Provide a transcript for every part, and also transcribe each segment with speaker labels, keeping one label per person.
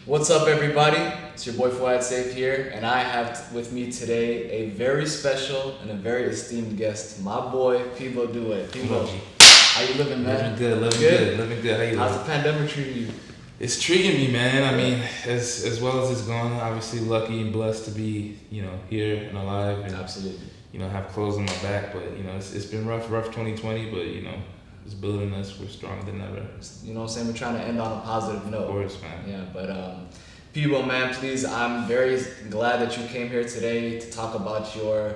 Speaker 1: What's up, everybody? It's your boy Fuad Saif here, and I have with me today a very special and a very esteemed guest, my boy Peabo Doue. Peabo, how you living, man?
Speaker 2: Living good. How you
Speaker 1: How's
Speaker 2: living?
Speaker 1: the pandemic treating you?
Speaker 2: It's treating me, man. I mean, as well as it's gone, obviously lucky and blessed to be, here and alive and
Speaker 1: Absolutely.
Speaker 2: have clothes on my back. But it's been rough 2020. But it's building us. We're stronger than ever.
Speaker 1: You know what I'm saying? We're trying to end on a positive note.
Speaker 2: Of course, man.
Speaker 1: Yeah, but Peabo, man, please, I'm very glad that you came here today to talk about your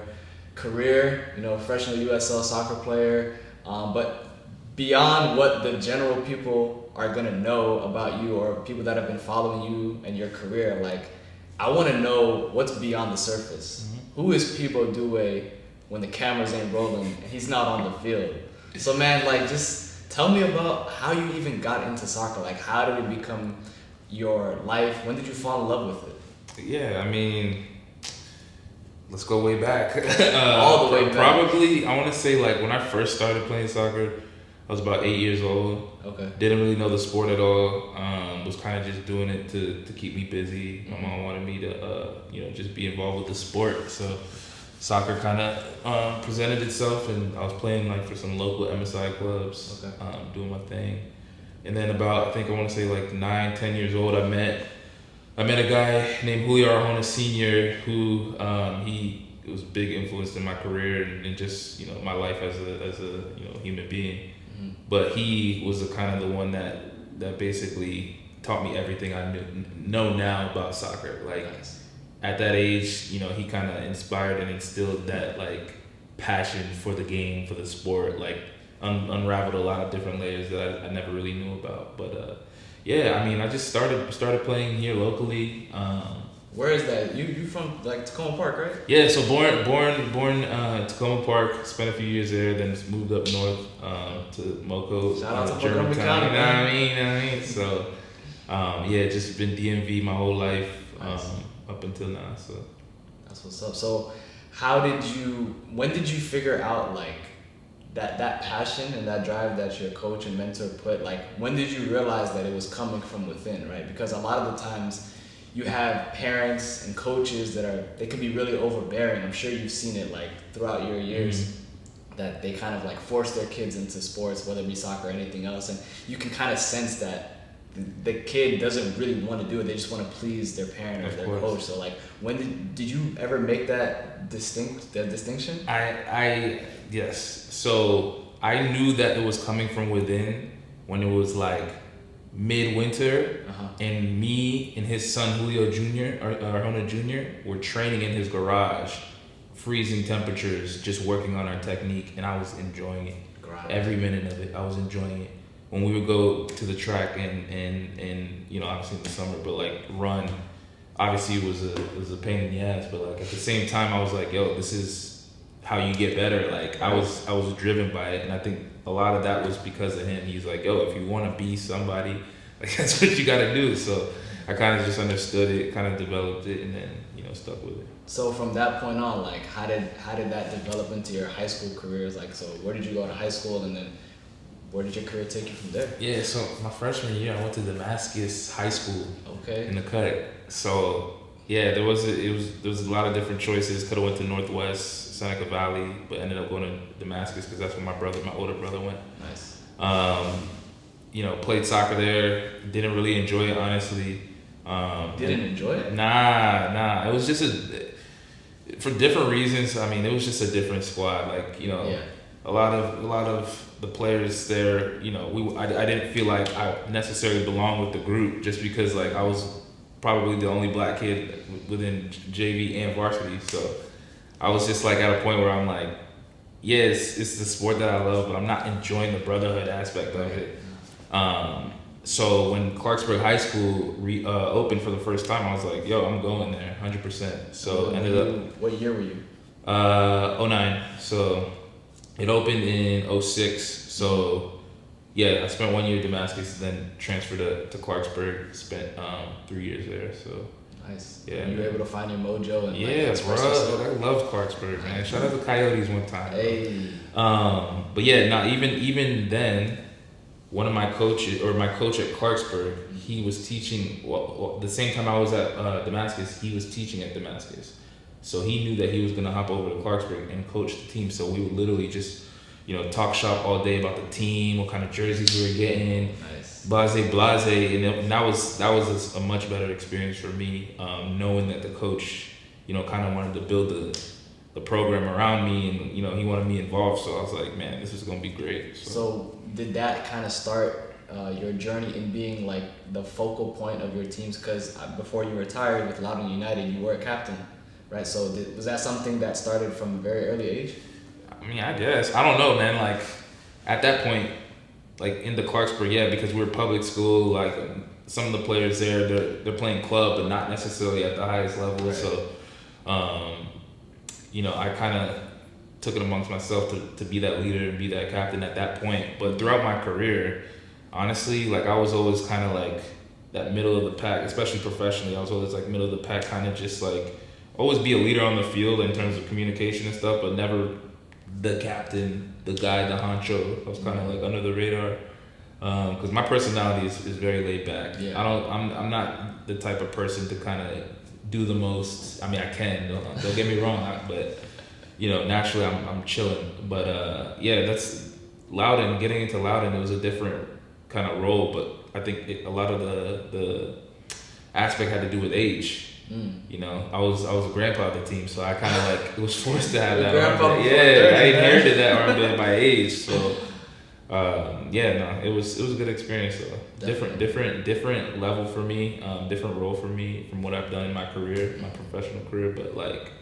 Speaker 1: career. Professional USL soccer player, but beyond what the general people are gonna know about you or people that have been following you and your career, like I want to know what's beyond the surface.
Speaker 2: Mm-hmm.
Speaker 1: Who is Peabo Doue when the cameras ain't rolling and he's not on the field? So, man, like, just tell me about how you even got into soccer. Like, how did it become your life? When did you fall in love with it?
Speaker 2: Yeah, I mean, let's go way back.
Speaker 1: All the way back.
Speaker 2: Probably, I want to say like when I first started playing soccer, I was about 8 years old.
Speaker 1: Okay.
Speaker 2: Didn't really know the sport at all. Was kind of just doing it to keep me busy. My mom wanted me to just be involved with the sport. So soccer kind of presented itself, and I was playing like for some local MSI clubs,
Speaker 1: Okay.
Speaker 2: doing my thing. And then about I want to say like 9-10 years old, I met a guy named Julio Arjona Sr. who he was a big influence in my career and just my life as a human being. But he was the kind of the one that basically taught me everything I know now about soccer. Like
Speaker 1: Nice.
Speaker 2: at that age, he kind of inspired and instilled that like passion for the game, for the sport. Like unraveled a lot of different layers that I never really knew about. But yeah, I mean, I just started playing here locally.
Speaker 1: Where is that? You from like Tacoma Park, right?
Speaker 2: Yeah, so born Tacoma Park. Spent a few years there, then moved up north to Moco,
Speaker 1: Shout out to
Speaker 2: Germantown.
Speaker 1: Montgomery County,
Speaker 2: You know what I mean? So yeah, just been DMV my whole life
Speaker 1: Nice.
Speaker 2: up until now. So
Speaker 1: That's what's up. So, when did you figure out like that passion and that drive that your coach and mentor put? Like, when did you realize that it was coming from within, right? Because a lot of the times you have parents and coaches they can be really overbearing. I'm sure you've seen it like throughout your years that they kind of like force their kids into sports, whether it be soccer or anything else. And you can kind of sense that the kid doesn't really want to do it. They just want to please their parent or
Speaker 2: Of
Speaker 1: their
Speaker 2: course.
Speaker 1: coach. So like, when did you ever make that distinction?
Speaker 2: I yes. So I knew that it was coming from within when it was like midwinter, and me and his son Julio Jr. or Arjona Jr. were training in his garage, freezing temperatures, just working on our technique, and I was enjoying it. Every minute of it, I was enjoying it. When we would go to the track and obviously in the summer, but like run, obviously it was a pain in the ass, but like at the same time I was like, yo, this is how you get better. Like I was driven by it, and I think a lot of that was because of him. He's like, yo, if you want to be somebody, like that's what you got to do. So I kind of just understood it, kind of developed it, and then stuck with it.
Speaker 1: So from that point on, like, how did that develop into your high school careers? Like, so where did you go to high school, and then where did your career take you from there?
Speaker 2: Yeah, so my freshman year I went to Damascus High School.
Speaker 1: Okay.
Speaker 2: In the cut. So yeah, there was a lot of different choices. Could have went to Northwest, Seneca Valley, but ended up going to Damascus because that's where my older brother went.
Speaker 1: Nice.
Speaker 2: Played soccer there. Didn't really enjoy it, honestly.
Speaker 1: Didn't enjoy it?
Speaker 2: Nah. It was just for different reasons. I mean, it was just a different squad. Like
Speaker 1: Yeah.
Speaker 2: a lot of the players there. I didn't feel like I necessarily belonged with the group just because like I was probably the only black kid within JV and varsity. So I was just like at a point where I'm like, yes, it's the sport that I love, but I'm not enjoying the brotherhood aspect of it. So when Clarksburg High School opened for the first time, I was like, yo, I'm going there 100%. So ended up.
Speaker 1: What year were you?
Speaker 2: 09. So it opened in 06. So yeah, I spent 1 year at Damascus, then transferred to Clarksburg, spent 3 years there. So
Speaker 1: Nice.
Speaker 2: Yeah.
Speaker 1: You were able to find your mojo and
Speaker 2: yeah,
Speaker 1: express
Speaker 2: bro.
Speaker 1: yourself.
Speaker 2: I loved Clarksburg, man. Shout out to Coyotes one time.
Speaker 1: Hey.
Speaker 2: But yeah, not even then. one of my coaches, or my coach at Clarksburg, he was teaching, the same time I was at Damascus, he was teaching at Damascus. So he knew that he was going to hop over to Clarksburg and coach the team. So we would literally just, talk shop all day about the team, what kind of jerseys we were getting,
Speaker 1: Nice.
Speaker 2: blase, and that was a much better experience for me, knowing that the coach, kind of wanted to build the program around me, and he wanted me involved. So I was like, man, this is gonna be great.
Speaker 1: So did that kind of start your journey in being like the focal point of your teams? Because before you retired with Loudoun United, you were a captain, right? So was that something that started from a very early age?
Speaker 2: I mean, I guess. I don't know, man. Like, at that point, like in the Clarksburg, yeah, because we're public school, like some of the players there, they're playing club, but not necessarily at the highest level. Right. So, I kind of took it amongst myself to be that leader and be that captain at that point. But throughout my career, honestly, like I was always kind of like that middle of the pack, especially professionally. I was always like middle of the pack, kind of just like always be a leader on the field in terms of communication and stuff, but never the captain, the guy, the honcho. I was kind of like under the radar, because my personality is very laid back. Yeah. I'm not the type of person to kind of do the most. I mean, I can. Don't get me wrong, but naturally I'm chilling. But yeah, that's Loudoun. Getting into Loudoun, it was a different kind of role, but I think a lot of the aspect had to do with age. I was a grandpa of the team, so I kind of like was forced to have that armband. Yeah, I inherited that armband by age. So it was a good experience though. Different level for me, different role for me from what I've done in my career, my professional career, but like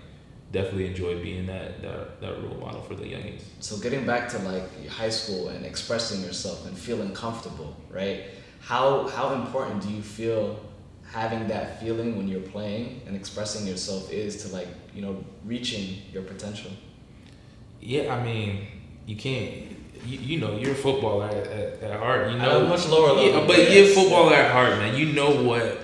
Speaker 2: definitely enjoy being that role model for the youngins.
Speaker 1: So getting back to like high school and expressing yourself and feeling comfortable, right? How important do you feel having that feeling when you're playing and expressing yourself is to like, reaching your potential?
Speaker 2: Yeah, I mean, you can't, you're a footballer at heart,
Speaker 1: At a much lower level.
Speaker 2: Yeah, but you're a footballer at heart, man. You know what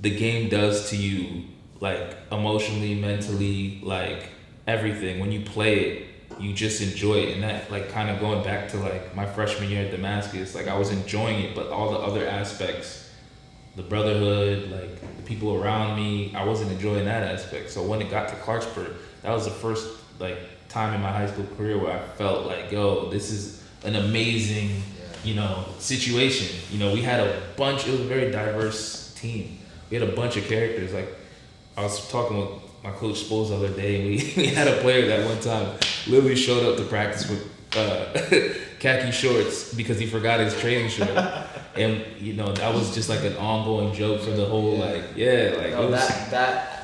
Speaker 2: the game does to you, like emotionally, mentally, like everything. When you play it, you just enjoy it. And that, like, kind of going back to like my freshman year at Damascus, like I was enjoying it, but all the other aspects, the brotherhood, like the people around me, I wasn't enjoying that aspect. So when it got to Clarksburg, that was the first like time in my high school career where I felt like, yo, this is an amazing, situation. We had it was a very diverse team. We had a bunch of characters. Like I was talking with my coach Spoles the other day, and we had a player that one time literally showed up to practice with khaki shorts because he forgot his training shirt. And that was just like an ongoing joke for the whole
Speaker 1: that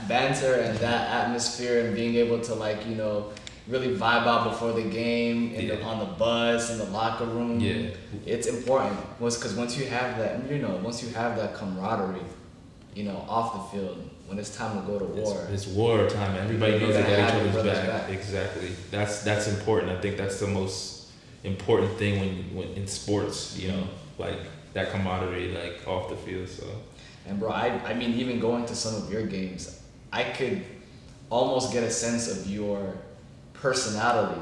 Speaker 1: banter and that atmosphere and being able to like really vibe out before the game on the bus in the locker room. Yeah, it's important because once you have that camaraderie, off the field, when it's time to go to war,
Speaker 2: it's war time. Everybody knows they got each other's back. Exactly. That's important. I think that's the most important thing when in sports. Like that camaraderie, like off the field. So.
Speaker 1: And bro, I mean, even going to some of your games, I could almost get a sense of your personality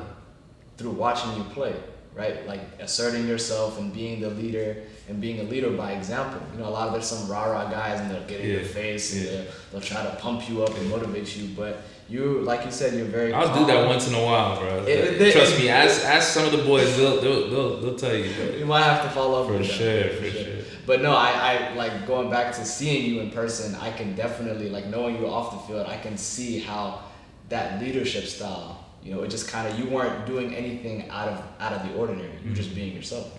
Speaker 1: through watching you play, right? Like asserting yourself and being the leader and being a leader by example. A lot of there's some rah-rah guys and they'll get in your face and they'll try to pump you up and motivate you, but you, like you said, you're very
Speaker 2: I'll calm. Do that once in a while, bro. Trust me, ask some of the boys, they'll tell you. Bro.
Speaker 1: You might have to follow up
Speaker 2: for
Speaker 1: with
Speaker 2: sure,
Speaker 1: them.
Speaker 2: For sure.
Speaker 1: But no, I like going back to seeing you in person, I can definitely, like knowing you off the field, I can see how that leadership style, it just kind of, you weren't doing anything out of the ordinary. You're just being yourself,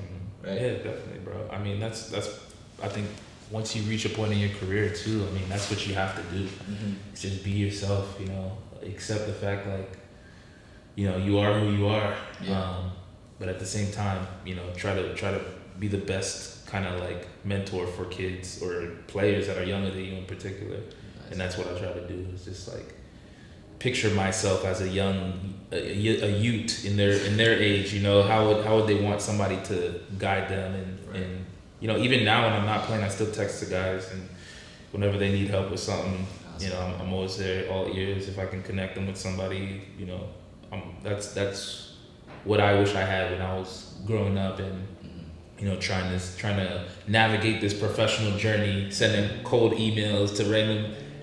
Speaker 1: right?
Speaker 2: Yeah, definitely, bro. I mean, that's I think once you reach a point in your career too, I mean, that's what you have to do. Just be yourself, accept the fact like, you are who you are. Yeah. But at the same time, try to be the best kind of like mentor for kids or players that are younger than you in particular. Nice. And that's what I try to do is just like picture myself as a youth in their age. How would they want somebody to guide them and even now when I'm not playing, I still text the guys, and whenever they need help with something, I'm always there, all ears. If I can connect them with somebody, that's what I wish I had when I was growing up, and trying to navigate this professional journey, sending cold emails to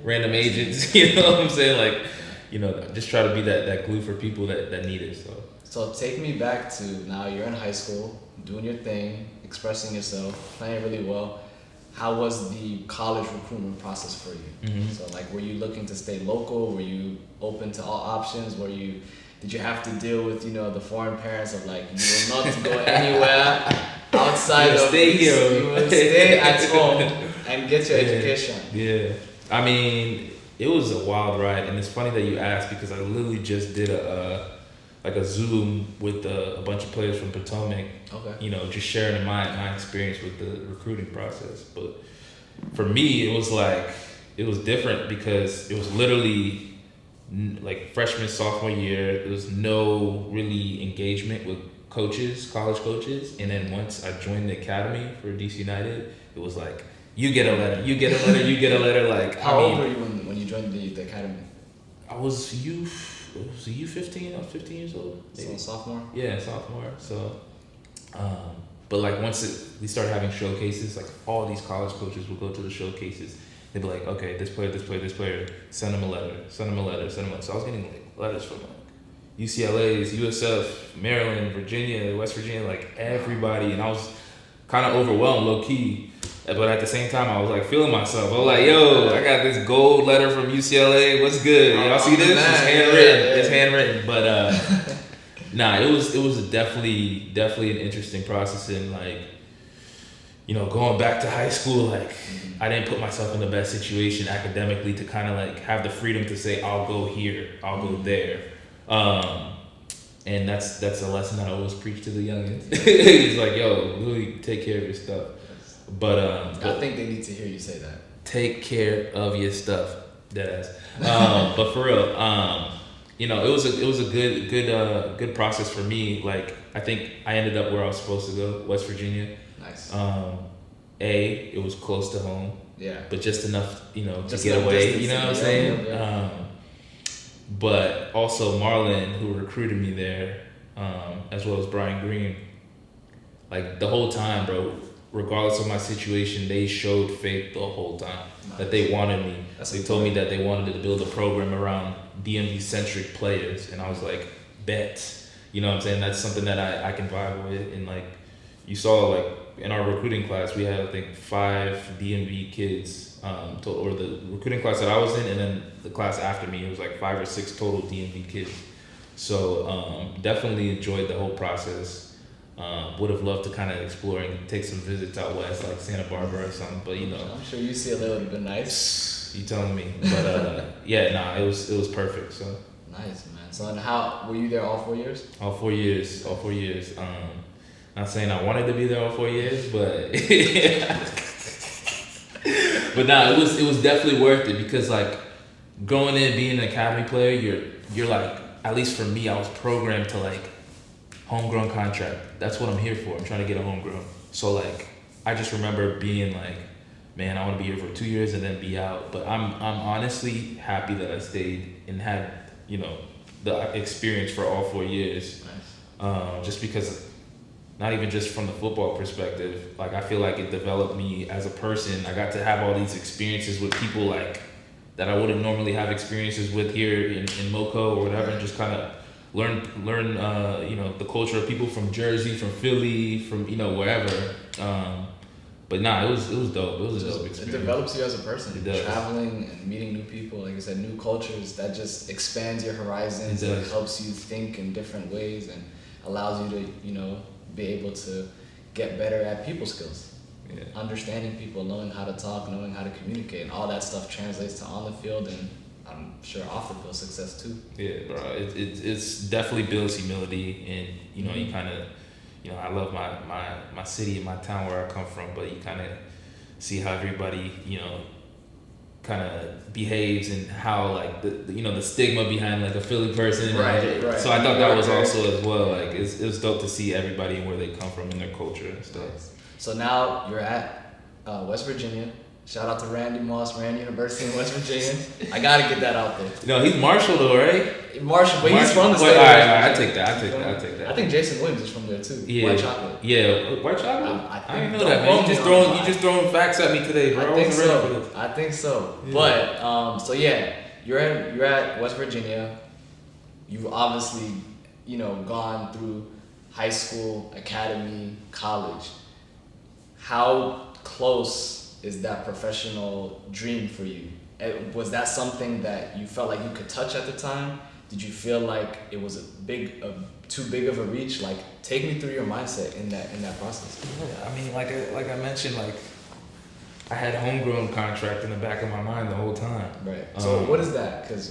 Speaker 2: random agents. You know what I'm saying? Like, just try to be that glue for people that need it.
Speaker 1: So take me back to now. You're in high school, doing your thing, expressing yourself, playing really well. How was the college recruitment process for you?
Speaker 2: Mm-hmm.
Speaker 1: So like, were you looking to stay local? Were you open to all options? Did you have to deal with, the foreign parents of like, you will not go anywhere outside of
Speaker 2: stay here.
Speaker 1: You will stay at home and get your education.
Speaker 2: Yeah. I mean, it was a wild ride, and it's funny that you asked because I literally just did a Zoom with a bunch of players from Potomac.
Speaker 1: Okay.
Speaker 2: Just sharing my experience with the recruiting process. But for me, it was different because it was literally like freshman, sophomore year. There was no really engagement with college coaches. And then once I joined the academy for DC United, it was like, you get a letter, you get a letter, you get a letter. Like,
Speaker 1: how old were you when you joined the academy?
Speaker 2: I was U15. I was 15 years old.
Speaker 1: Maybe. So sophomore?
Speaker 2: Yeah, sophomore. So, but like once we started having showcases, like all these college coaches would go to the showcases. They'd be like, okay, this player, send them a letter. So I was getting like letters from like UCLA's, USF, Maryland, Virginia, West Virginia, like everybody. And I was kind of overwhelmed, low key. But at the same time, I was like feeling myself. I was like, yo, I got this gold letter from UCLA. What's good? Y'all see this? It's handwritten. Yeah. It's handwritten. But nah, it was definitely an interesting process. And like, going back to high school, like I didn't put myself in the best situation academically to kind of like have the freedom to say, I'll go here, I'll go there. And that's a lesson that I always preach to the youngins. It's like, yo, really take care of your stuff. But
Speaker 1: I think they need to hear you say that.
Speaker 2: Take care of your stuff, deadass. But for real, it was a good process for me. Like I think I ended up where I was supposed to go, West Virginia.
Speaker 1: Nice.
Speaker 2: It was close to home.
Speaker 1: Yeah.
Speaker 2: But just enough, to get away. You know what I'm saying?
Speaker 1: Yeah.
Speaker 2: But also Marlon, who recruited me there, as well as Brian Green. Like the whole time, bro. Regardless of my situation, they showed faith the whole time. Nice. That they wanted me. They told me that they wanted to build a program around DMV-centric players. And I was like, bet. You know what I'm saying? That's something that I can vibe with. And like, you saw like in our recruiting class, we had I think 5 DMV kids, or the recruiting class that I was in, and then the class after me, it was like 5 or 6 total DMV kids. So definitely enjoyed the whole process. Would have loved to kind of explore and take some visits out west, like Santa Barbara or something. But
Speaker 1: I'm sure UCLA would have been nice.
Speaker 2: You telling me? But it was perfect. So
Speaker 1: nice, man. So and how were you there all 4 years?
Speaker 2: All 4 years. Not saying I wanted to be there all 4 years, but but nah, it was definitely worth it because like going in being an academy player, you're like, at least for me, I was programmed to like homegrown contract. That's what I'm here for. I'm trying to get a homegrown. So like, I just remember being like, man, I want to be here for 2 years and then be out. But I'm honestly happy that I stayed and had the experience for all 4 years.
Speaker 1: Nice.
Speaker 2: Just because, not even just from the football perspective, like I feel like it developed me as a person. I got to have all these experiences with people like that I wouldn't normally have experiences with here in MoCo or whatever, and just kind of learn the culture of people from Jersey, from Philly, from wherever. But nah, it was dope. It was a dope experience.
Speaker 1: It develops you as a person.
Speaker 2: It does.
Speaker 1: Traveling and meeting new people, like I said, new cultures, that just expands your horizons. It helps you think in different ways and allows you to be able to get better at people skills.
Speaker 2: Yeah.
Speaker 1: Understanding people, knowing how to talk, knowing how to communicate, and all that stuff translates to on the field and I'm sure off the field success too.
Speaker 2: Yeah, bro. It's definitely builds humility, and you kind of, I love my city and my town where I come from, but you kind of see how everybody kind of behaves and how like the stigma behind like a Philly person.
Speaker 1: Right.
Speaker 2: So I thought that was also as well like it's dope to see everybody and where they come from and their culture and stuff.
Speaker 1: So now you're at West Virginia. Shout out to Randy Moss, Rand University in West Virginia. I gotta get that out there.
Speaker 2: No, he's Marshall though, right?
Speaker 1: Marshall, but he's from the state.
Speaker 2: All right, I take that.
Speaker 1: I think Jason Williams is from there too.
Speaker 2: Yeah.
Speaker 1: White chocolate.
Speaker 2: Yeah, white chocolate.
Speaker 1: I
Speaker 2: didn't know that, man. You just throwing facts at me today, bro.
Speaker 1: I think so. I think so. Yeah. But so yeah, you're at West Virginia. You've obviously, gone through high school, academy, college. How close is that professional dream for you? Was that something that you felt like you could touch at the time? Did you feel like it was too big of a reach? Like, take me through your mindset in that process.
Speaker 2: Yeah, I mean, like I mentioned, like I had homegrown contract in the back of my mind the whole time.
Speaker 1: Right. So what is that? Because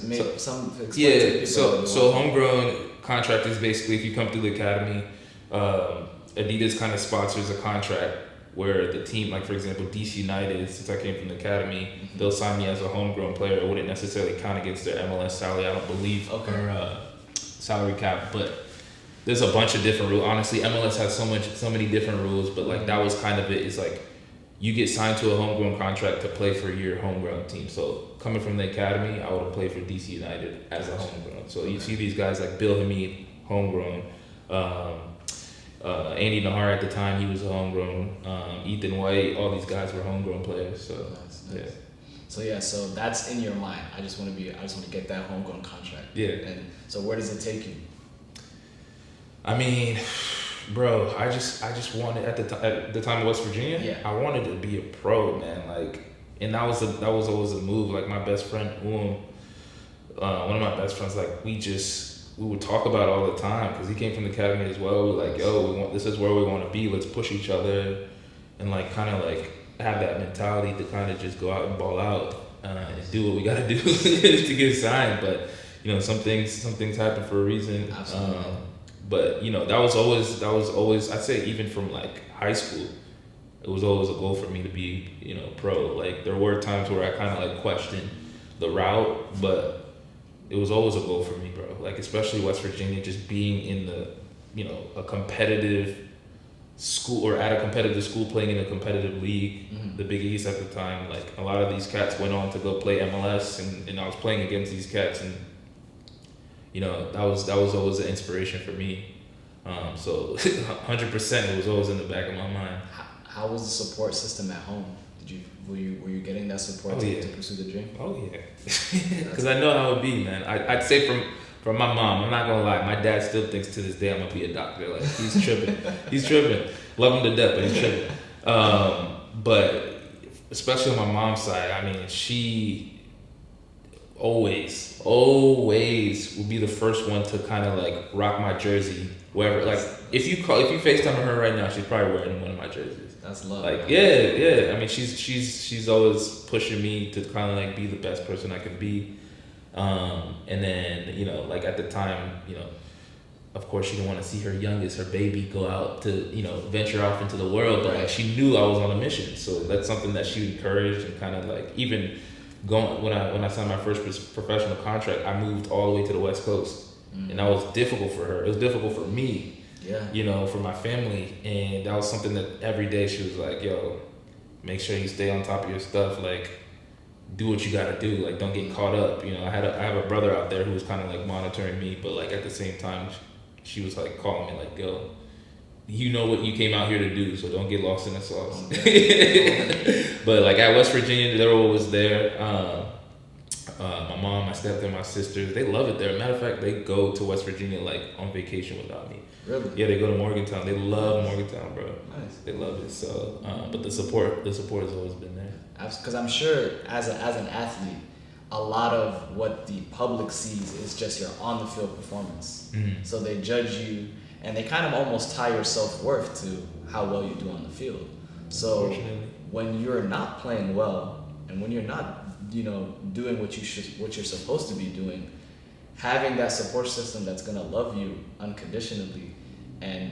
Speaker 2: so homegrown contract is basically if you come through the academy, Adidas kind of sponsors a contract where the team, like for example, DC United, since I came from the academy, they'll sign me as a homegrown player. It wouldn't necessarily count against their MLS salary, I don't believe, or salary cap. But there's a bunch of different rules. Honestly, MLS has so many different rules. But like that was kind of it. Is like you get signed to a homegrown contract to play for your homegrown team. So coming from the academy, I would have played for DC United as a homegrown. So you see these guys like Bill Hamid, homegrown. Andy Nahar at the time, he was a homegrown. Ethan White, all these guys were homegrown players. So
Speaker 1: nice. So that's in your mind. I just want to get that homegrown contract.
Speaker 2: Yeah.
Speaker 1: And so where does it take you?
Speaker 2: I mean, bro, I just wanted at the time of West Virginia.
Speaker 1: Yeah.
Speaker 2: I wanted to be a pro, man. Like, and that was always a move. Like my best friend, one of my best friends, like we would talk about it all the time because he came from the academy as well. We're like, this is where we want to be. Let's push each other and like kind of like have that mentality to kind of just go out and ball out and do what we got to do to get signed. But some things happen for a reason.
Speaker 1: Absolutely.
Speaker 2: But that was always I'd say even from like high school, it was always a goal for me to be pro. Like there were times where I kind of like questioned the route, but it was always a goal for me, bro. Like especially West Virginia, just being in the, a competitive school or at a competitive school playing in a competitive league, the Big East at the time. Like a lot of these cats went on to go play MLS, and I was playing against these cats, and that was always an inspiration for me. So 100%, it was always in the back of my mind.
Speaker 1: How was the support system at home? Were you getting that support to pursue the dream?
Speaker 2: Oh yeah, because I know how it would be, man. I'd say from my mom, I'm not gonna lie, my dad still thinks to this day I'm gonna be a doctor. Like he's tripping, love him to death, but he's tripping. But especially on my mom's side, I mean, she always would be the first one to kind of like rock my jersey wherever. Like if you FaceTime her right now, she's probably wearing one of my jerseys.
Speaker 1: That's love.
Speaker 2: Like yeah. I mean, she's always pushing me to kind of like be the best person I can be. And then like at the time, of course she didn't want to see her youngest, her baby, go out to venture off into the world, but like she knew I was on a mission. So that's something that she encouraged, and kind of like even going when I signed my first professional contract, I moved all the way to the West Coast, and that was difficult for her. It was difficult for me. Yeah. For my family. And that was something that every day she was like, yo, make sure you stay on top of your stuff. Like, do what you gotta do. Like, don't get caught up. I have a brother out there who was kind of like monitoring me, but like at the same time, she was like calling me like, yo, you know what you came out here to do, so don't get lost in the sauce. But like at West Virginia, they were always there. My mom, my stepdad, my sisters, they love it there. Matter of fact, they go to West Virginia like on vacation without me.
Speaker 1: Really?
Speaker 2: Yeah, they go to Morgantown. They love Morgantown, bro.
Speaker 1: Nice.
Speaker 2: They love it. So, but the support has always been there.
Speaker 1: Because I'm sure as an athlete, a lot of what the public sees is just your on the field performance.
Speaker 2: Mm-hmm.
Speaker 1: So they judge you, and they kind of almost tie your self-worth to how well you do on the field. So when you're not playing well, and when you're not doing what you're supposed to be doing, having that support system that's gonna love you unconditionally and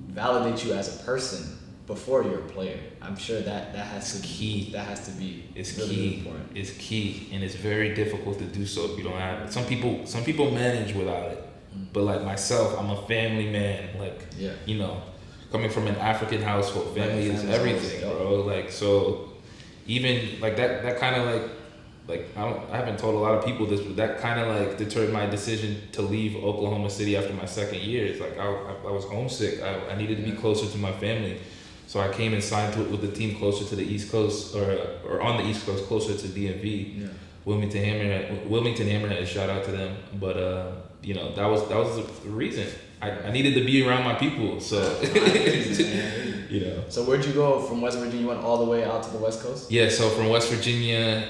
Speaker 1: validate you as a person before you're a player, I'm sure that has to be key. That has to be really important.
Speaker 2: It's key, and it's very difficult to do so if you don't have it. Some people manage without it, but like myself, I'm a family man. Like coming from an African household, family is everything, bro. Like so. even like that kind of like I haven't told a lot of people this, but that kind of like deterred my decision to leave Oklahoma City after my second year. It's like I was homesick. I needed to be closer to my family, so I came and signed with the team closer to the East Coast or on the East Coast, closer to DMV. Yeah. Wilmington Hammerhead. Shout out to them. But you know, that was the reason. I needed to be around my people. So you know.
Speaker 1: So where'd you go from West Virginia? You went all the way out to the West Coast?
Speaker 2: Yeah, so from West Virginia,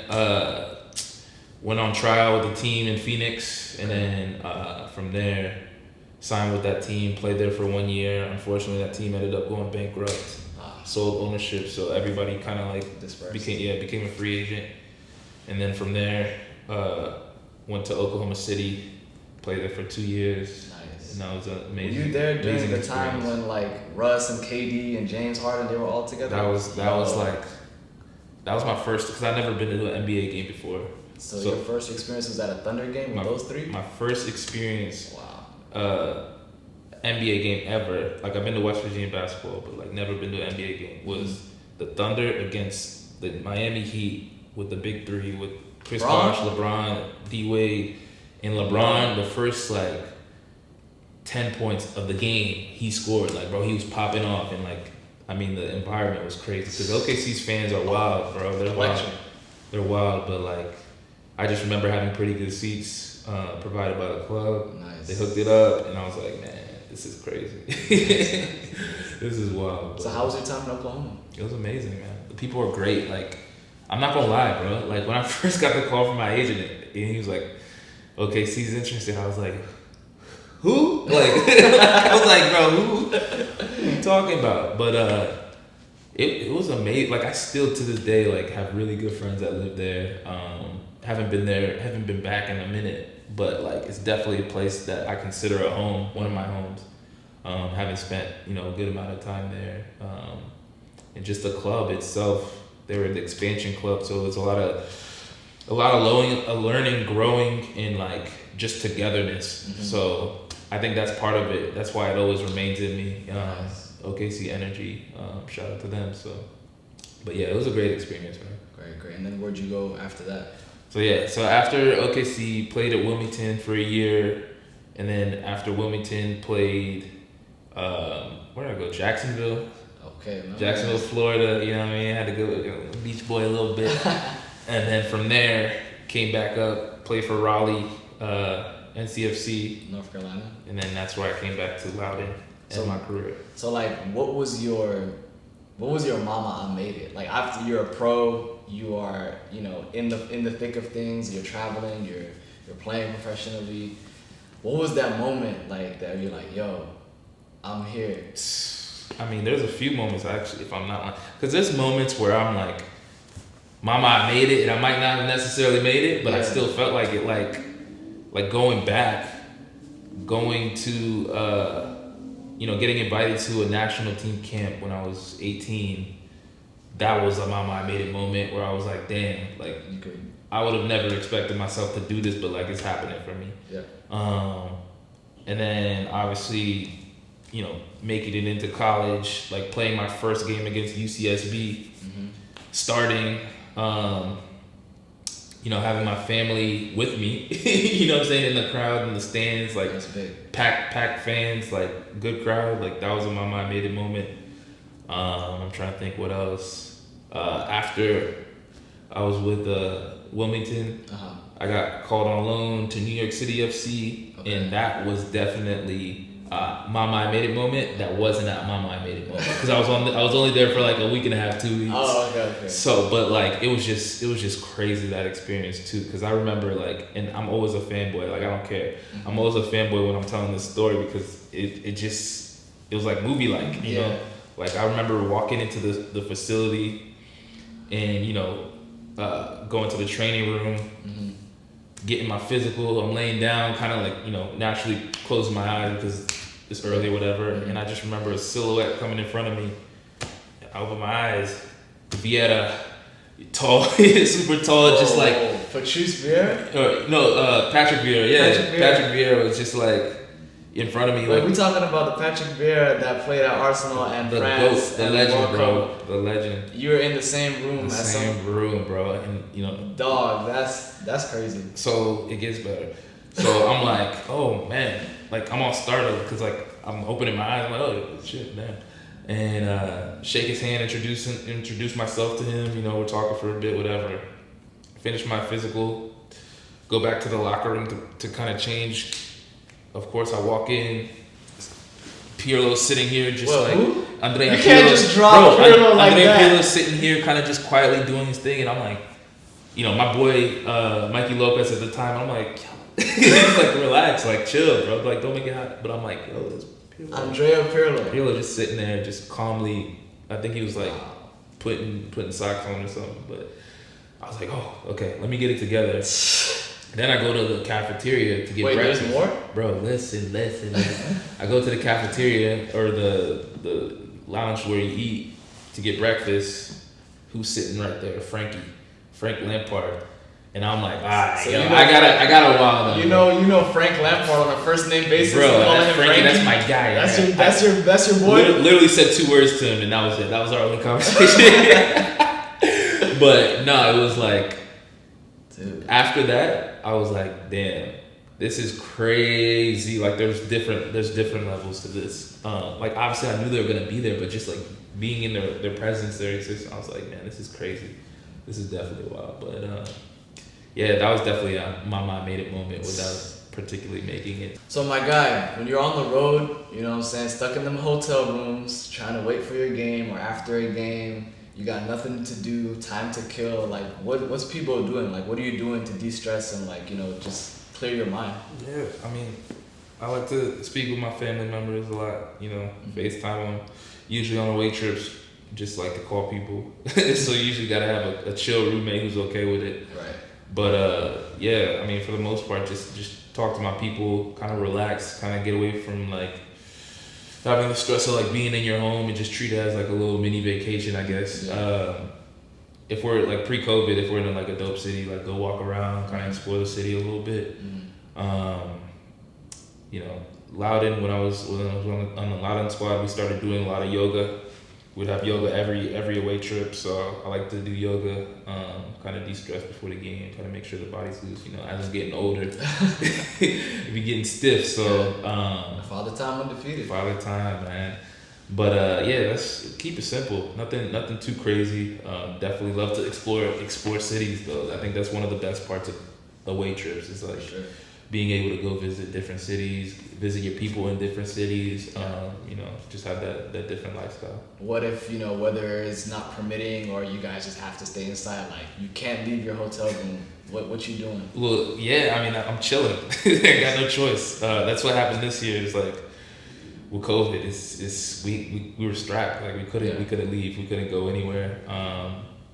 Speaker 2: went on trial with the team in Phoenix, and then from there, signed with that team, played there for 1 year. Unfortunately, that team ended up going bankrupt, sold ownership, so everybody kind of like became a free agent. And then from there, went to Oklahoma City, played there for 2 years.
Speaker 1: Nice.
Speaker 2: And that was amazing.
Speaker 1: Were you there during the time when like Russ and KD and James Harden, they were all together?
Speaker 2: That was my first, because I'd never been to an NBA game before.
Speaker 1: So your first experience was at a Thunder game with those three?
Speaker 2: My first experience, NBA game ever. Like I've been to West Virginia basketball, but like never been to an NBA game. Was the Thunder against the Miami Heat with the big three with Chris Bosh, LeBron, D Wade, and LeBron. The first like 10 points of the game he scored. Like bro, he was popping off, and like I mean the environment was crazy because OKC's fans are wild, bro. They're wild. They're wild, but like I just remember having pretty good seats provided by the club.
Speaker 1: Nice.
Speaker 2: They hooked it up, and I was like, man, this is crazy. This is wild.
Speaker 1: So how was your time in Oklahoma?
Speaker 2: It was amazing, man. The people were great. Like, I'm not gonna lie, bro. Like when I first got the call from my agent, and he was like, "Okay, he's interested." I was like, "Who?" Like, I was like, "Bro, who? What are you talking about?" But it was amazing. Like I still to this day like have really good friends that live there. Haven't been back in a minute, but like it's definitely a place that I consider a home, one of my homes. Having spent a good amount of time there, and just the club itself. They were the expansion club, so it was a lot of learning, growing, and like just togetherness. Mm-hmm. So I think that's part of it. That's why it always remains in me. OKC energy. Shout out to them. So, but yeah, it was a great experience, man.
Speaker 1: Great. And then where'd you go after that?
Speaker 2: So after OKC, played at Wilmington for a year, and then after Wilmington played, where did I go? Jacksonville.
Speaker 1: Okay. No
Speaker 2: Jacksonville, Florida. You know what I mean? I had to go beach boy a little bit, and then from there came back up, played for Raleigh, NYCFC,
Speaker 1: North Carolina,
Speaker 2: and then that's where I came back to Loudoun in my career.
Speaker 1: So like, what was your mama? I made it. Like after you're a pro, you are in the thick of things. You're traveling. You're playing professionally. What was that moment like that you're like, yo, I'm here?
Speaker 2: I mean, there's a few moments actually, if I'm not lying, because there's moments where I'm like, mama, I made it, and I might not have necessarily made it, but I still felt like it, like going back, going to, getting invited to a national team camp when I was 18. That was a mama, I made it moment where I was like, damn, like I would have never expected myself to do this, but like it's happening for me.
Speaker 1: Yeah.
Speaker 2: And then obviously, making it into college, like playing my first game against UCSB, starting, having my family with me, what I'm saying, in the crowd, in the stands, like packed fans, like good crowd, like that was a mama I made it moment. I'm trying to think what else. After I was with Wilmington, I got called on loan to New York City FC, and that was definitely Mama I Made It moment. That wasn't at Mama I Made It moment because I was only there for like a week and a half, 2 weeks.
Speaker 1: Oh, okay.
Speaker 2: So, but like it was just crazy, that experience too, because I remember like, and I'm always a fanboy. Like I don't care. I'm always a fanboy when I'm telling this story because it was like movie like, you know. Like I remember walking into the facility, and going to the training room, getting my physical. I'm laying down, kind of like naturally closing my eyes because it's early or whatever. And I just remember a silhouette coming in front of me. I open my eyes, Vieira, tall, super tall, just like
Speaker 1: Patrice Vieira.
Speaker 2: No, Patrick Vieira. Yeah, Patrick Vieira was just like. in front of me.
Speaker 1: Wait, we talking about the Patrick Vieira that played at Arsenal and
Speaker 2: the
Speaker 1: France,
Speaker 2: GOAT, the
Speaker 1: and
Speaker 2: legend,
Speaker 1: World
Speaker 2: bro,
Speaker 1: Cup.
Speaker 2: the legend.
Speaker 1: You were in the same room.
Speaker 2: The same room, bro, and
Speaker 1: Dog, that's crazy.
Speaker 2: So it gets better. So I'm like, oh man, like I'm on startup because like I'm opening my eyes, I'm like, oh shit, man. And shake his hand, introduce myself to him. We're talking for a bit, whatever. Finish my physical, go back to the locker room to kind of change. Of course, I walk in. Pirlo's sitting here just
Speaker 1: who?
Speaker 2: Andrea
Speaker 1: You can't just drop Pirlo like
Speaker 2: Andrea
Speaker 1: that.
Speaker 2: Pirlo's sitting here kind of just quietly doing his thing, and I'm like, my boy Mikey Lopez at the time, I'm like, he's like, relax, like chill, bro, like don't make it hot. But I'm like, yo, this Pirlo.
Speaker 1: Andrea Pirlo.
Speaker 2: Pirlo just sitting there, just calmly. I think he was like putting socks on or something. But I was like, oh, okay, let me get it together. Then I go to the cafeteria to get breakfast.
Speaker 1: There's more?
Speaker 2: Bro, listen. I go to the cafeteria or the lounge where you eat to get breakfast. Who's sitting right there? Frank Lampard. And I'm like,
Speaker 1: So
Speaker 2: I got a while though.
Speaker 1: You know Frank Lampard on a first name basis.
Speaker 2: Bro, that's my guy.
Speaker 1: That's your boy.
Speaker 2: Literally said 2 words to him, and that was it. That was our only conversation. But no, it was like, dude. After that, I was like, damn, this is crazy. Like there's different levels to this. Like obviously I knew they were gonna be there, but just like being in their presence, their existence, I was like, man, this is crazy. This is definitely wild. But yeah, that was definitely a my mind made it moment without particularly making it.
Speaker 1: So my guy, when you're on the road, you know what I'm saying, stuck in them hotel rooms, trying to wait for your game or after a game, you got nothing to do, time to kill. Like, what's people doing? Like, what are you doing to de-stress and like, just clear your mind? Yeah,
Speaker 2: I mean, I like to speak with my family members a lot. FaceTime them. Usually on away trips, just like to call people. So you usually gotta have a chill roommate who's okay with it.
Speaker 1: Right.
Speaker 2: But yeah, I mean, for the most part, just talk to my people, kind of relax, kind of get away from like having the stress of like being in your home and just treat it as like a little mini vacation, I guess. Yeah. If we're like pre-COVID, if we're in like a dope city, like go walk around, kind of explore the city a little bit. Loudon, when I was on the Loudon squad, we started doing a lot of yoga. We'd have yoga every away trip, so I like to do yoga, kind of de-stress before the game, kind of make sure the body's loose. As I'm getting older, it be getting stiff. So
Speaker 1: Father Time undefeated.
Speaker 2: Father Time, man. But yeah, let's keep it simple. Nothing too crazy. Definitely love to explore cities though. I think that's one of the best parts of away trips. Is like being able to go visit different cities, visit your people in different cities. Just have that different lifestyle. What
Speaker 1: if weather is not permitting, or you guys just have to stay inside? Like you can't leave your hotel room. What you doing?
Speaker 2: Well, yeah, I mean I'm chilling. I got no choice. That's what happened this year. It's like with COVID, we were strapped. Like we couldn't leave. We couldn't go anywhere.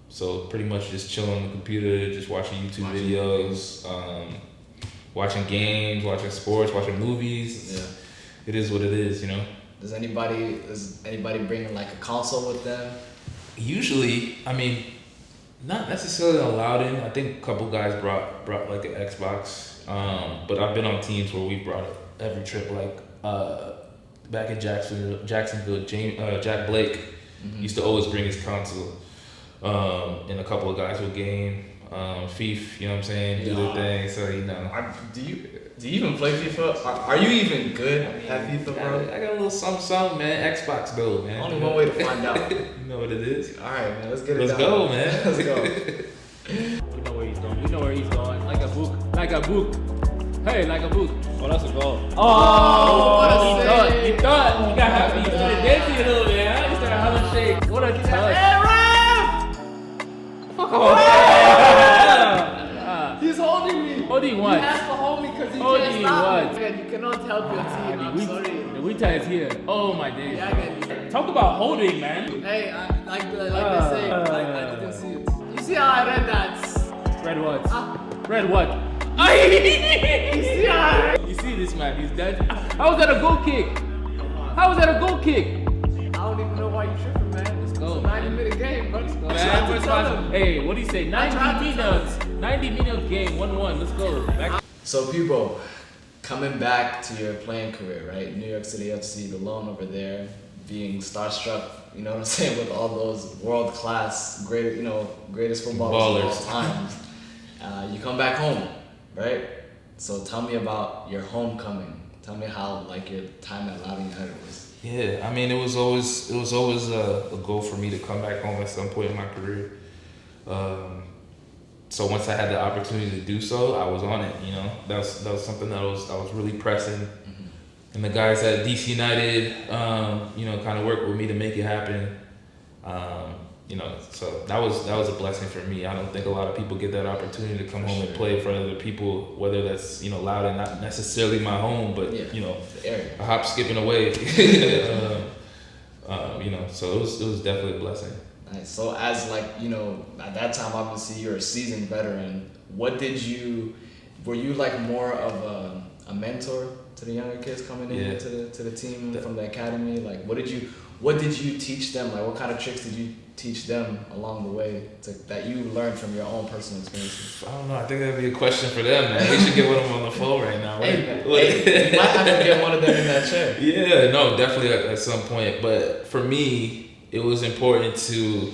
Speaker 2: So pretty much just chilling on the computer, just watching YouTube videos, watching games, watching sports, watching movies. Yeah. It is what it is, Does anybody bring like a console with them? Usually, I mean, not necessarily allowed in. I think a couple guys brought like an Xbox. But I've been on teams where we brought it every trip. Like back in Jacksonville, Jack Blake used to always bring his console. And a couple of guys would game. FIFA, you know what I'm saying? Do their thing, so
Speaker 1: Do you even play FIFA? Are you even good at FIFA, bro?
Speaker 2: I got a little something, man. Xbox though, man.
Speaker 1: Only one way to find out.
Speaker 2: You know what it is.
Speaker 1: All right, man. Let's get it.
Speaker 2: Let's go, man.
Speaker 1: Let's go.
Speaker 3: We know where he's going. We know where he's going. Like a book. Hey, like a book. Oh, that's a goal. Oh, he thought. He got happy. He started dancing a little bit, huh? He started having shake. What a touch. Hey, Ref! Fuck off.
Speaker 4: He's holding me.
Speaker 3: Holding what?
Speaker 4: He has to hold me because he
Speaker 3: holding
Speaker 4: can't stop
Speaker 3: what?
Speaker 4: me. You cannot help your team. I'm sorry.
Speaker 3: The winter is here. Oh my days.
Speaker 4: Yeah, I get you.
Speaker 3: Talk about holding, man.
Speaker 4: Hey, like they say, I didn't see it. You see how I read that?
Speaker 3: Read what? Read what? You see this man? He's dead. How was that a goal kick? How was that a goal kick?
Speaker 4: I don't even know why you tripping, man.
Speaker 3: Let's go.
Speaker 4: It's a 90-minute game, buddy.
Speaker 3: Man, hey, what do you say? 90 minutes. 90 minutes game. 1-1. Let's go. Back.
Speaker 1: So people, coming back to your playing career, right? New York City FC, the loan over there, being starstruck, you know what I'm saying, with all those world-class, greatest footballers of all times. You come back home, right? So tell me about your homecoming. Tell me how like your time at Loudoun United was.
Speaker 2: Yeah, I mean, it was always a goal for me to come back home at some point in my career. So once I had the opportunity to do so, I was on it. You know, that was something that I was really pressing. Mm-hmm. And the guys at DC United, kind of worked with me to make it happen. So that was a blessing for me. I don't think a lot of people get that opportunity to come home and play in front of other people, whether that's Loudoun, not necessarily my home, but
Speaker 1: the area.
Speaker 2: A hop, skipping away. So it was definitely a blessing.
Speaker 1: Nice. So as at that time, obviously you're a seasoned veteran. Were you like more of a mentor to the younger kids coming in to the team from the academy? Like, what did you teach them? Like, what kind of tricks did you teach them along the way that you learned from your own personal experiences?
Speaker 2: I don't know. I think that'd be a question for them, man. We should get one of them on the phone right now.
Speaker 1: You might have to get one of them in that chair.
Speaker 2: Yeah, no, definitely at some point. But for me, it was important to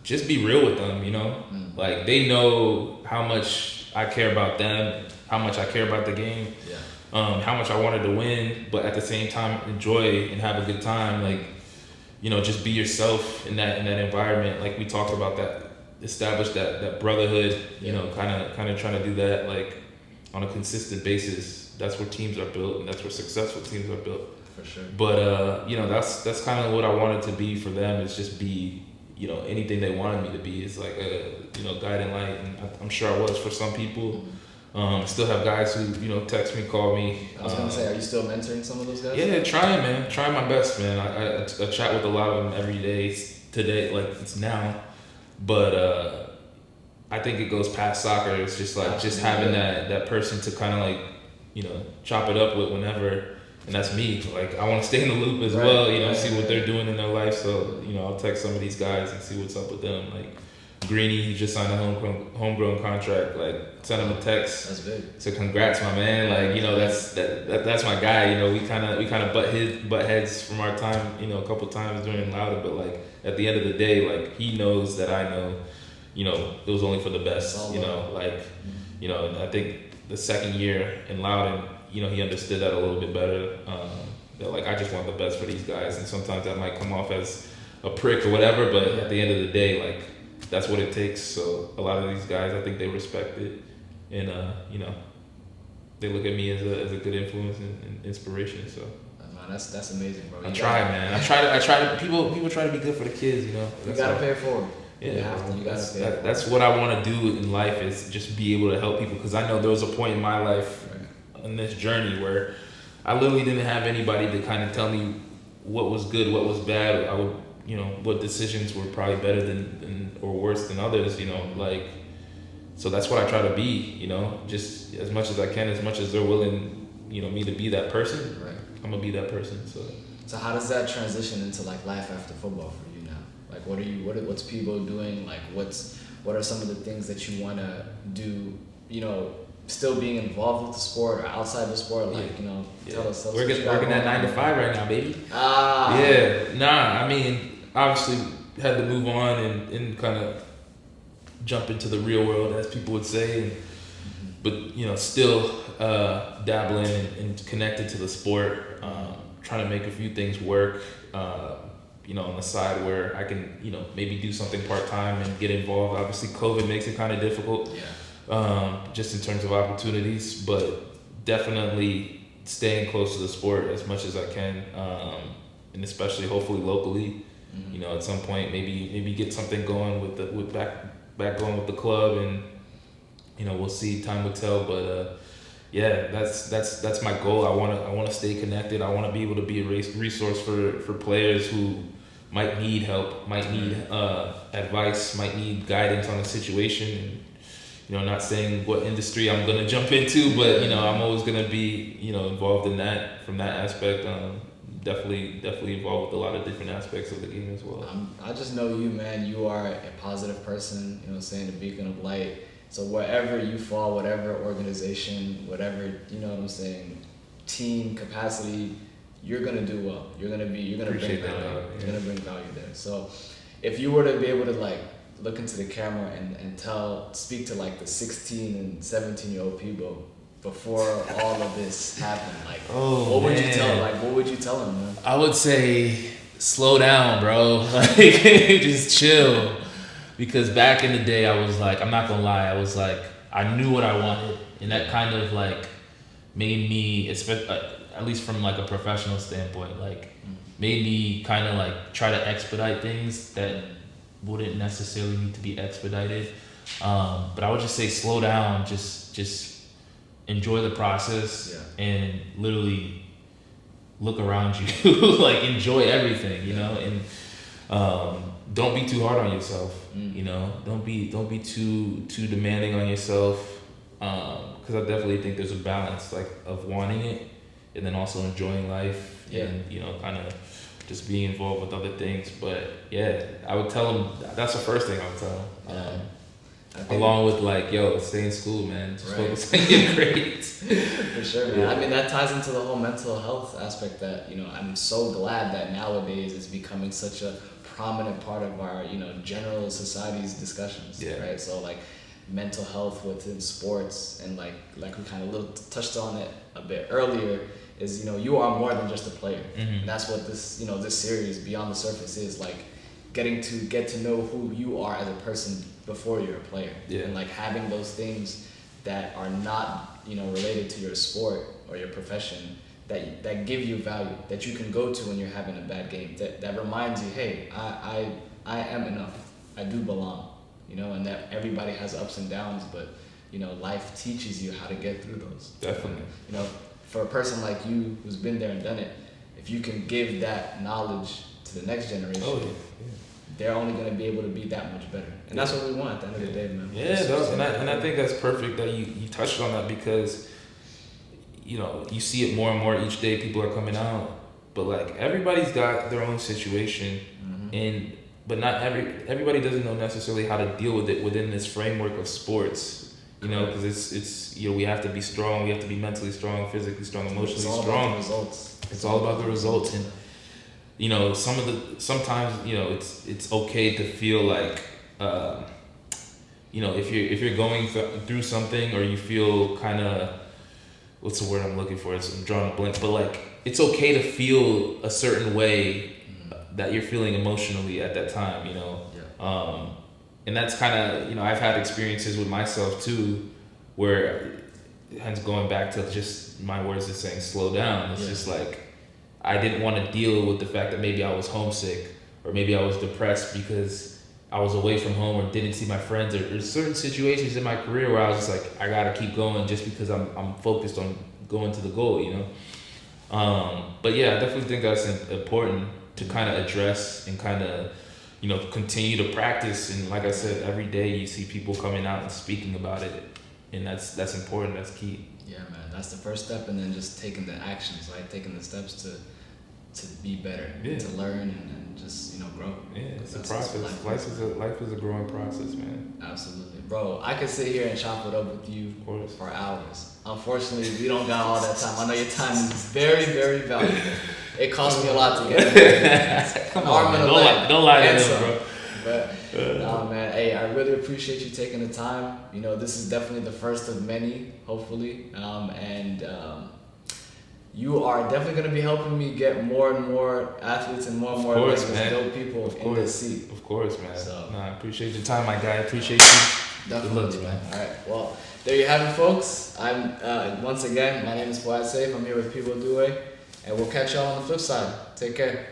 Speaker 2: just be real with them, Like, they know how much I care about them, how much I care about the game, how much I wanted to win, but at the same time enjoy and have a good time. Like, just be yourself in that environment. Like we talked about, that establish that brotherhood. Kind of trying to do that like on a consistent basis. That's where teams are built, and that's where successful teams are built.
Speaker 1: For sure.
Speaker 2: But that's kind of what I wanted to be for them. Is just be anything they wanted me to be. Is like a guiding light, and I'm sure I was for some people. Still have guys who text me, call me.
Speaker 1: I was gonna say, are you still mentoring some of those guys?
Speaker 2: Yeah, trying my best, man. I chat with a lot of them every day today, like it's now. But I think it goes past soccer. It's just like having that person to kind of like chop it up with whenever. And that's me. Like, I want to stay in the loop as well, see what they're doing in their life. So, I'll text some of these guys and see what's up with them. Like, Greeny, he just signed a homegrown contract. Like, send him a text.
Speaker 1: That's big.
Speaker 2: So, congrats, my man. Like, that's my guy. We kind of butt heads from our time, a couple times during Loudoun. But, like, at the end of the day, like, he knows that I know, it was only for the best, and I think the second year in Loudoun, he understood that a little bit better. That like, I just want the best for these guys, and sometimes that might come off as a prick or whatever, but at the end of the day, like, that's what it takes. So a lot of these guys, I think they respect it, and they look at me as a good influence and inspiration. So.
Speaker 1: Man, that's amazing, bro.
Speaker 2: I try, man. I try to. People try to be good for the kids,
Speaker 1: You gotta pay it forward.
Speaker 2: Yeah, that's what I want to do in life, is just be able to help people, because I know there was a point in my life in this journey where I literally didn't have anybody to kind of tell me what was good, what was bad. I would, what decisions were probably better than or worse than others, like, so that's what I try to be, just as much as I can, as much as they're willing, me to be that person,
Speaker 1: right?
Speaker 2: I'm gonna be that person.
Speaker 1: So how does that transition into like life after football for you now? Like, what's Peabo doing? Like, what are some of the things that you want to do, still being involved with the sport or outside the sport? Like, tell us.
Speaker 2: We're working that 9 to 5 right now, baby. I mean, obviously had to move on and kind of jump into the real world, as people would say, but still dabbling and connected to the sport, trying to make a few things work, on the side where I can, maybe do something part-time and get involved. Obviously, COVID makes it kind of difficult, just in terms of opportunities, but definitely staying close to the sport as much as I can, and especially hopefully locally. At some point, maybe get something going with back going with the club, and we'll see. Time will tell, but that's my goal. I want to stay connected. I want to be able to be a resource for players who might need help, might need advice, might need guidance on a situation. And, not saying what industry I'm gonna jump into, but I'm always gonna be involved in that from that aspect. Definitely involved with a lot of different aspects of the game as well.
Speaker 1: I just know you, man. You are a positive person. Saying the beacon of light. So wherever you fall, whatever organization, whatever, you know what I'm saying, team capacity, you're gonna do well. You're gonna bring value. You're gonna bring value there. So if you were to be able to like look into the camera and speak to like the 16 and 17-year-old people before all of this happened, like what would you tell them, man?
Speaker 2: I would say slow down, bro. Like just chill. Because back in the day, I was like, I'm not gonna lie, I was like, I knew what I wanted, and that kind of like made me, at least from like a professional standpoint, like made me kind of like try to expedite things that wouldn't necessarily need to be expedited. But I would just say slow down, just enjoy the process, and literally look around you, like enjoy everything, you know, and don't be too hard on yourself. You know, don't be too demanding on yourself, because I definitely think there's a balance like of wanting it and then also enjoying life, and you know, kind of just being involved with other things. But yeah, I would tell them, that's the first thing I would tell them. Along with like, yo, stay in school, man. Just focus on your grades.
Speaker 1: For sure, man. I mean, that ties into the whole mental health aspect that, you know, I'm so glad that nowadays is becoming such a prominent part of our, you know, general society's discussions, right? So like mental health within sports, and like we kind of touched on it a bit earlier, is, you know, you are more than just a player. And that's what this, you know, this series Beyond the Surface is, like getting to get to know who you are as a person before you're a player, and like having those things that are not, you know, related to your sport or your profession, that give you value, that you can go to when you're having a bad game, that reminds you, hey, I am enough, I do belong, you know, and that everybody has ups and downs, but, you know, life teaches you how to get through those.
Speaker 2: Definitely.
Speaker 1: You know, for a person like you who's been there and done it, if you can give that knowledge to the next generation, they're only going to be able to be that much better. And that's what we want at the end of the day, man.
Speaker 2: Yeah, and I think that's perfect that you touched on that, because, you know, you see it more and more each day, people are coming out, but like everybody's got their own situation, but not everybody doesn't know necessarily how to deal with it within this framework of sports, you know, because it's you know, we have to be strong, we have to be mentally strong, physically strong, emotionally strong. It's all about the results. And you know, sometimes, you know, it's okay to feel like, you know, if you're going through something, or you feel kind of, what's the word I'm looking for? I'm drawing a blank, but like, it's okay to feel a certain way that you're feeling emotionally at that time, you know? And that's kind of, you know, I've had experiences with myself too, where, hence going back to just my words of saying slow down, it's just like, I didn't want to deal with the fact that maybe I was homesick, or maybe I was depressed because I was away from home or didn't see my friends, or there's certain situations in my career where I was just like, I gotta keep going just because I'm focused on going to the goal, you know? But yeah, I definitely think that's important to kind of address and kind of, you know, continue to practice. And like I said, every day you see people coming out and speaking about it, and that's important, that's key.
Speaker 1: Yeah, man, that's the first step, and then just taking the actions, like taking the steps to be better, to learn, and just, you know, grow.
Speaker 2: Yeah, it's a process. Life is a growing process, man.
Speaker 1: Absolutely, bro. I could sit here and chop it up with you for hours. Unfortunately, we don't got all that time. I know your time is very, very valuable. It cost me a lot to get here.
Speaker 2: Come on, man. Don't lie to them, bro.
Speaker 1: But nah, man, hey, I really appreciate you taking the time. You know, this is definitely the first of many, hopefully, and you are definitely going to be helping me get more and more athletes and more and more dope people in this seat.
Speaker 2: Of course, man. So, I appreciate your time, my guy. I appreciate you.
Speaker 1: Definitely, good looks, man. All right, well, there you have it, folks. I'm once again, my name is Fuad Saif. I'm here with Peabo Doue, and we'll catch y'all on the flip side. Take care.